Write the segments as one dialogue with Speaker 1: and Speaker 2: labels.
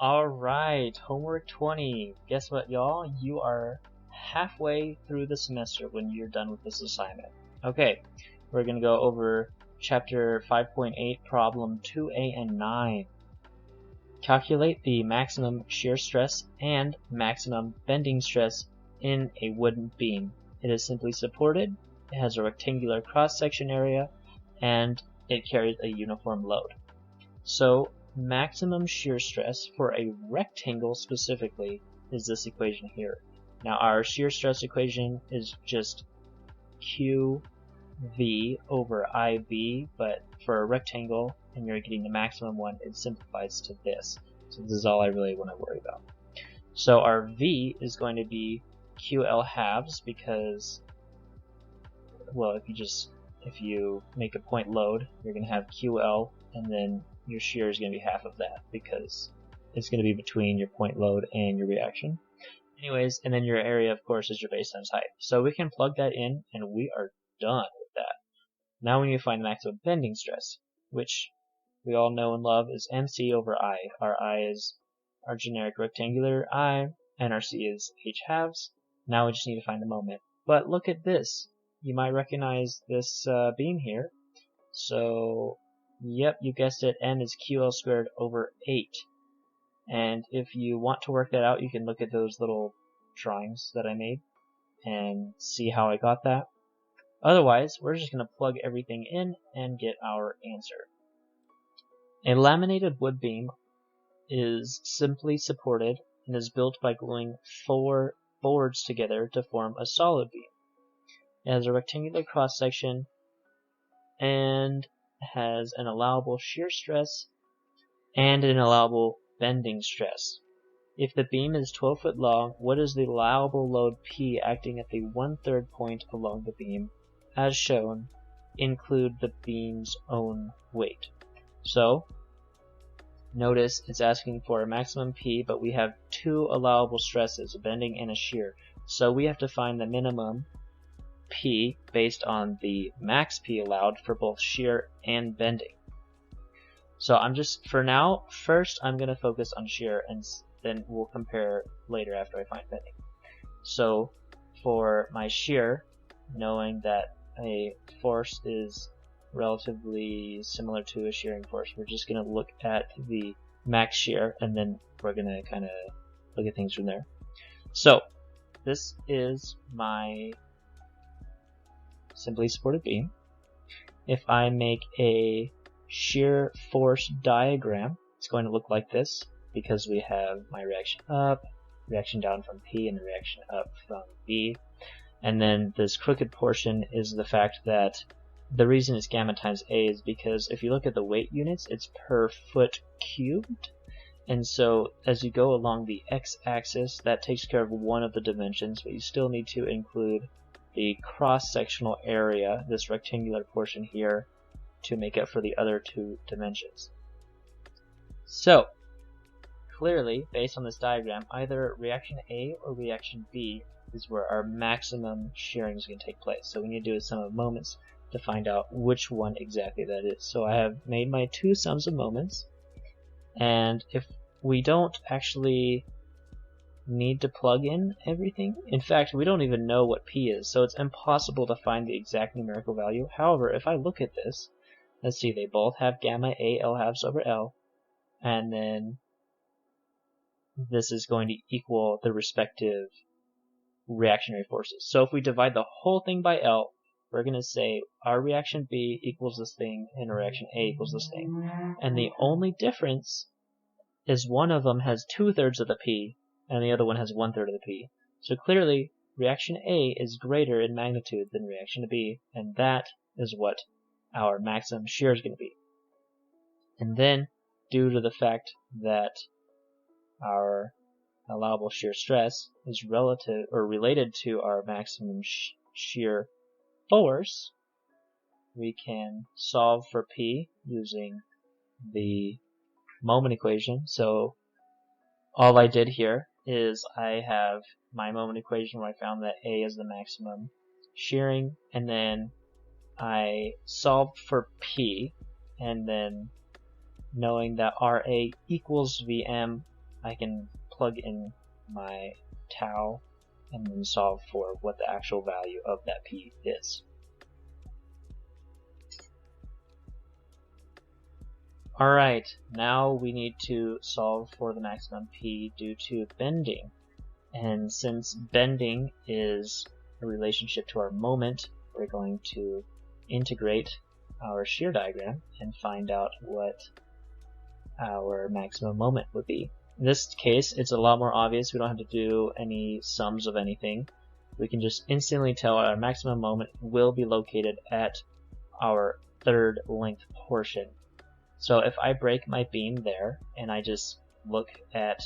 Speaker 1: Alright, homework 20. Guess what, y'all? You are halfway through the semester when you're done with this assignment. Okay, we're going to go over chapter 5.8, problem 2a and 9. Calculate the maximum shear stress and maximum bending stress in a wooden beam. It is simply supported, it has a rectangular cross-section area, and it carries a uniform load. So, maximum shear stress for a rectangle specifically is this equation here. Now our shear stress equation is just QV over IV, but for a rectangle and you're getting the maximum one, it simplifies to this. So this is all I really want to worry about. So our V is going to be QL halves because, well, if you make a point load, you're going to have QL and then your shear is going to be half of that because it's going to be between your point load and your reaction. Anyways, and then your area, of course, is your base times height. So we can plug that in and we are done with that. Now we need to find the maximum bending stress, which we all know and love is MC over I. Our I is our generic rectangular I, and our C is H halves. Now we just need to find the moment. But look at this. You might recognize this beam here. So, yep, you guessed it, M is QL squared over 8. And if you want to work that out, you can look at those little drawings that I made and see how I got that. Otherwise, we're just going to plug everything in and get our answer. A laminated wood beam is simply supported and is built by gluing 4 boards together to form a solid beam. It has a rectangular cross-section and has an allowable shear stress and an allowable bending stress. If the beam is 12 foot long, what is the allowable load P acting at the 1/3 point along the beam? As shown, include the beam's own weight. So, notice it's asking for a maximum P, but we have 2 allowable stresses, a bending and a shear. So we have to find the minimum P based on the max P allowed for both shear and bending. So for now, first I'm going to focus on shear and then we'll compare later after I find bending. So for my shear, knowing that a force is relatively similar to a shearing force, we're just going to look at the max shear and then we're going to kind of look at things from there. So this is my simply supported beam. If I make a shear force diagram, it's going to look like this because we have my reaction up, reaction down from P, and the reaction up from B. And then this crooked portion is the fact that the reason it's gamma times A is because if you look at the weight units, it's per foot cubed. And so as you go along the x-axis, that takes care of one of the dimensions, but you still need to include the cross-sectional area, this rectangular portion here, to make up for the other 2 dimensions. So, clearly, based on this diagram, either reaction A or reaction B is where our maximum shearing is going to take place. So we need to do a sum of moments to find out which one exactly that is. So I have made my 2 sums of moments, and if we don't actually need to plug in everything, in fact we don't even know what P is, so it's impossible to find the exact numerical value. However, if I look at this, let's see, they both have gamma A L halves over L, and then this is going to equal the respective reactionary forces. So if we divide the whole thing by L, we're going to say our reaction B equals this thing and reaction A equals this thing. And the only difference is one of them has 2/3 of the P and the other one has 1/3 of the P. So clearly reaction A is greater in magnitude than reaction B, and that is what our maximum shear is going to be. And then, due to the fact that our allowable shear stress is relative or related to our maximum shear force, we can solve for P using the moment equation. So all I did here is I have my moment equation where I found that A is the maximum shearing, and then I solved for P, and then knowing that RA equals VM, I can plug in my tau and then solve for what the actual value of that P is. Alright, now we need to solve for the maximum P due to bending. And since bending is a relationship to our moment, we're going to integrate our shear diagram and find out what our maximum moment would be. In this case, it's a lot more obvious. We don't have to do any sums of anything. We can just instantly tell our maximum moment will be located at our third length portion. So if I break my beam there and I just look at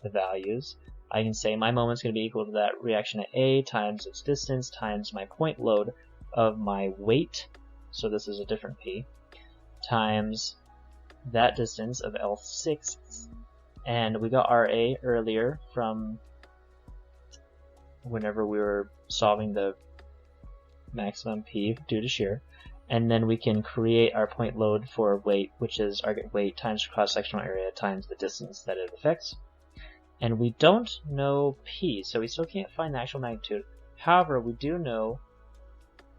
Speaker 1: the values, I can say my moment is going to be equal to that reaction at A times its distance times my point load of my weight, so this is a different P, times that distance of L6. And we got RA earlier from whenever we were solving the maximum P due to shear. And then we can create our point load for weight, which is our weight times cross-sectional area times the distance that it affects. And we don't know P, so we still can't find the actual magnitude. However, we do know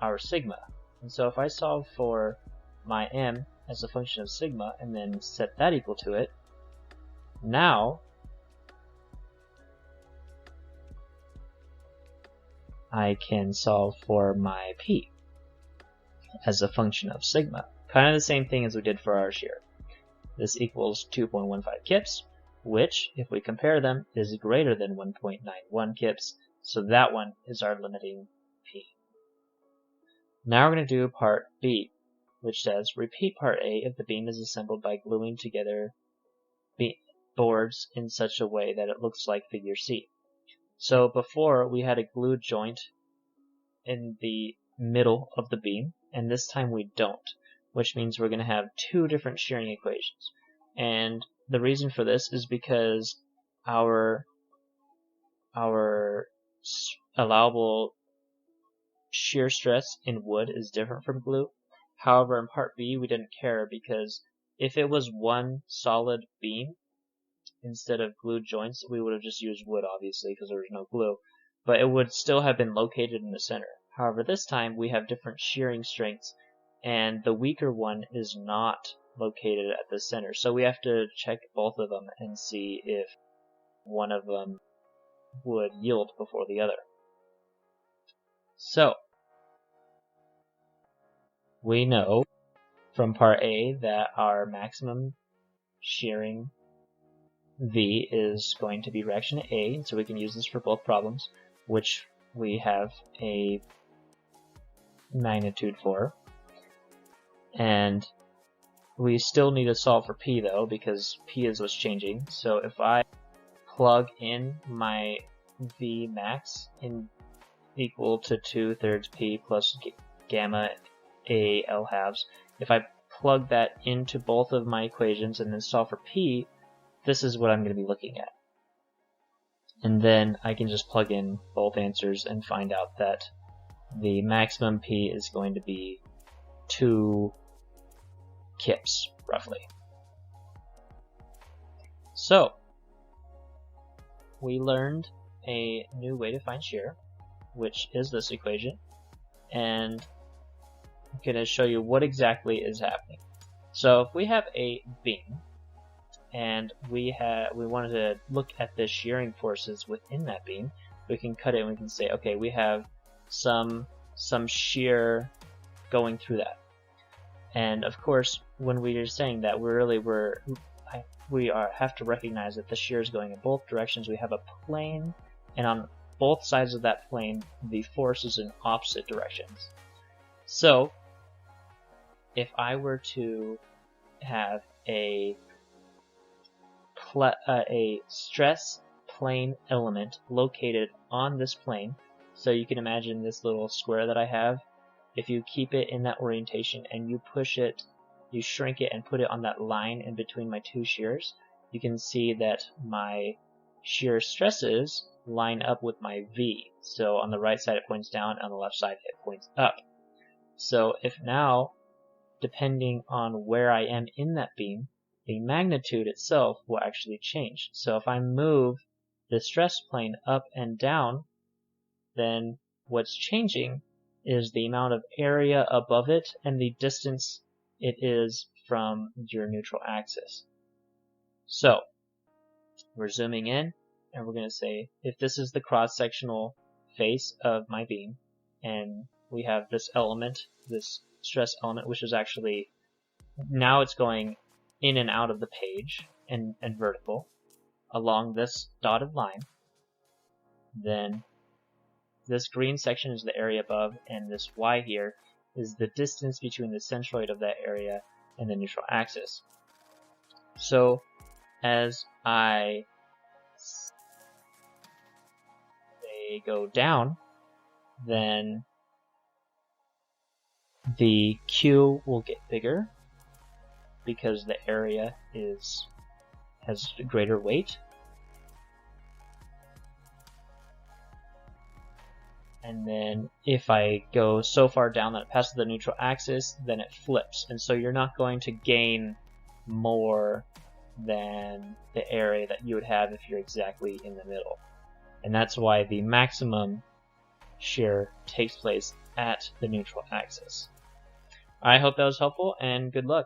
Speaker 1: our sigma. And so if I solve for my M as a function of sigma and then set that equal to it, now I can solve for my P as a function of sigma. Kind of the same thing as we did for our shear. This equals 2.15 kips, which, if we compare them, is greater than 1.91 kips, so that one is our limiting P. Now we're going to do part B, which says, repeat part A if the beam is assembled by gluing together boards in such a way that it looks like figure C. So before, we had a glue joint in the middle of the beam, and this time we don't, which means we're going to have two different shearing equations. And the reason for this is because our allowable shear stress in wood is different from glue. However, in part B, we didn't care because if it was one solid beam instead of glued joints, we would have just used wood, obviously, because there was no glue, but it would still have been located in the center. However, this time we have different shearing strengths, and the weaker one is not located at the center. So we have to check both of them and see if one of them would yield before the other. So we know from part A that our maximum shearing V is going to be reaction at A, and so we can use this for both problems, which we have a magnitude for. And we still need to solve for P though, because P is what's changing. So if I plug in my V max in equal to 2/3 P plus gamma A L halves, if I plug that into both of my equations and then solve for P, this is what I'm going to be looking at. And then I can just plug in both answers and find out that the maximum P is going to be 2 kips, roughly. So, we learned a new way to find shear, which is this equation, and I'm going to show you what exactly is happening. So if we have a beam, and we wanted to look at the shearing forces within that beam, we can cut it and we can say, okay, we have some shear going through that. And of course, when we are saying that, we have to recognize that the shear is going in both directions. We have a plane, and on both sides of that plane, the force is in opposite directions. So, if I were to have a stress plane element located on this plane, so you can imagine this little square that I have, if you keep it in that orientation and you push it, you shrink it and put it on that line in between my two shears, you can see that my shear stresses line up with my V. So on the right side it points down, on the left side it points up. So if now, depending on where I am in that beam, the magnitude itself will actually change. So if I move the stress plane up and down, then what's changing is the amount of area above it and the distance it is from your neutral axis. So we're zooming in, and we're going to say if this is the cross-sectional face of my beam, and we have this element, this stress element, which is actually, now it's going in and out of the page and vertical along this dotted line, then this green section is the area above, and this Y here is the distance between the centroid of that area and the neutral axis. So as I go down, then the Q will get bigger because the area has greater weight. And then if I go so far down that it passes the neutral axis, then it flips. And so you're not going to gain more than the area that you would have if you're exactly in the middle. And that's why the maximum shear takes place at the neutral axis. I hope that was helpful, and good luck.